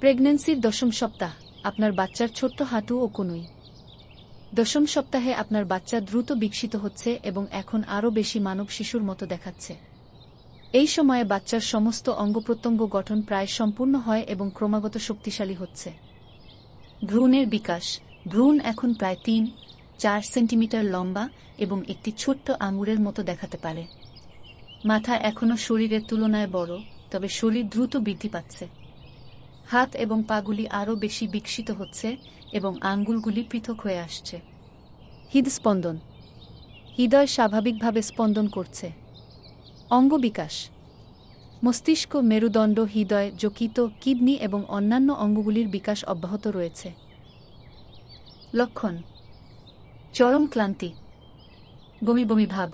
প্রেগন্যান্সির দশম সপ্তাহ, আপনার বাচ্চার ছোট্ট হাঁটু ও কনুই। দশম সপ্তাহে আপনার বাচ্চা দ্রুত বিকশিত হচ্ছে এবং এখন আরও বেশি মানব শিশুর মতো দেখাচ্ছে। এই সময়ে বাচ্চার সমস্ত অঙ্গপ্রত্যঙ্গ গঠন প্রায় সম্পূর্ণ হয় এবং ক্রমাগত শক্তিশালী হচ্ছে। ভ্রূণের বিকাশ। ভ্রূণ এখন প্রায় ৩-৪ সেন্টিমিটার লম্বা এবং একটি ছোট্ট আঙুরের মতো দেখাতে পারে। মাথা এখনও শরীরের তুলনায় বড়, তবে শরীর দ্রুত বৃদ্ধি পাচ্ছে। হাত এবং পাগুলি আরও বেশি বিকশিত হচ্ছে এবং আঙ্গুলগুলি পৃথক হয়ে আসছে। হৃদস্পন্দন। হৃদয় স্বাভাবিকভাবে স্পন্দন করছে। অঙ্গ বিকাশ। মস্তিষ্ক, মেরুদণ্ড, হৃদয়, যকৃত, কিডনি এবং অন্যান্য অঙ্গগুলির বিকাশ অব্যাহত রয়েছে। লক্ষণ: চরম ক্লান্তি, বমি বমি ভাব,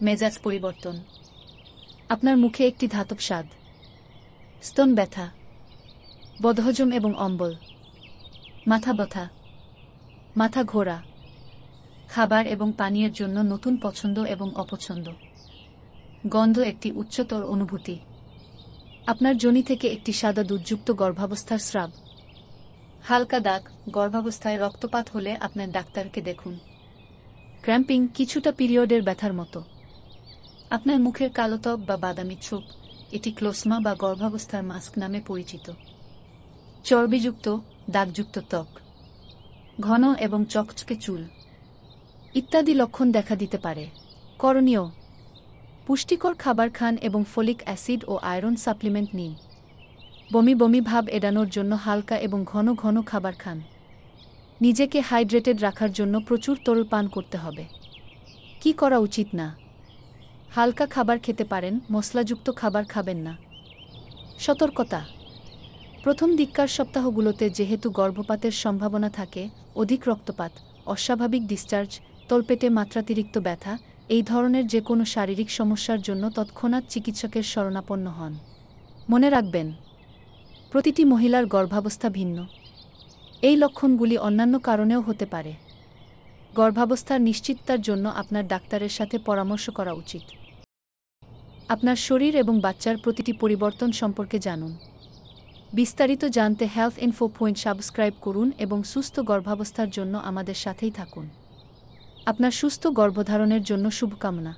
মেজাজ পরিবর্তন, আপনার মুখে একটি ধাতব স্বাদ, স্তন ব্যথা, বদহজম এবং অম্বল, মাথা ব্যথা, মাথা ঘোরা, খাবার এবং পানীয়ের জন্য নতুন পছন্দ এবং অপছন্দ, গন্ধ, একটি উচ্চতর অনুভূতি, আপনার যোনি থেকে একটি সাদা দুধযুক্ত গর্ভাবস্থার স্রাব, হালকা দাগ, গর্ভাবস্থায় রক্তপাত হলে আপনার ডাক্তারকে দেখুন। ক্র্যাম্পিং, কিছুটা পিরিয়ডের ব্যথার মতো, আপনার মুখের কালো ত্বক বা বাদামি ছোপ, এটি ক্লোসমা বা গর্ভাবস্থার মাস্ক নামে পরিচিত। চর্বিযুক্ত, দাগযুক্ত ত্বক, ঘন এবং চকচকে চুল ইত্যাদি লক্ষণ দেখা দিতে পারে। করণীয়: পুষ্টিকর খাবার খান এবং ফলিক অ্যাসিড ও আয়রন সাপ্লিমেন্ট নিন। বমি বমি ভাব এড়ানোর জন্য হালকা এবং ঘন ঘন খাবার খান। নিজেকে হাইড্রেটেড রাখার জন্য প্রচুর তরল পান করতে হবে। কি করা উচিত না: হালকা খাবার খেতে পারেন, মশলাযুক্ত খাবার খাবেন না। সতর্কতা: প্রথম দিককার সপ্তাহগুলোতে যেহেতু গর্ভপাতের সম্ভাবনা থাকে, অধিক রক্তপাত, অস্বাভাবিক ডিসচার্জ, তলপেটে মাত্রাতিরিক্ত ব্যথা, এই ধরনের যে কোনো শারীরিক সমস্যার জন্য তৎক্ষণাৎ চিকিৎসকের শরণাপন্ন হন। মনে রাখবেন, প্রতিটি মহিলার গর্ভাবস্থা ভিন্ন। এই লক্ষণগুলি অন্যান্য কারণেও হতে পারে। গর্ভাবস্থার নিশ্চিততার জন্য আপনার ডাক্তারের সাথে পরামর্শ করা উচিত। আপনার শরীর এবং বাচ্চার প্রতিটি পরিবর্তন সম্পর্কে জানুন। বিস্তারিত জানতে হেলথ ইনফো পয়েন্ট সাবস্ক্রাইব করুন এবং সুস্থ গর্ভাবস্থার জন্য আমাদের সাথেই থাকুন। আপনার সুস্থ গর্ভধারণের জন্য শুভকামনা।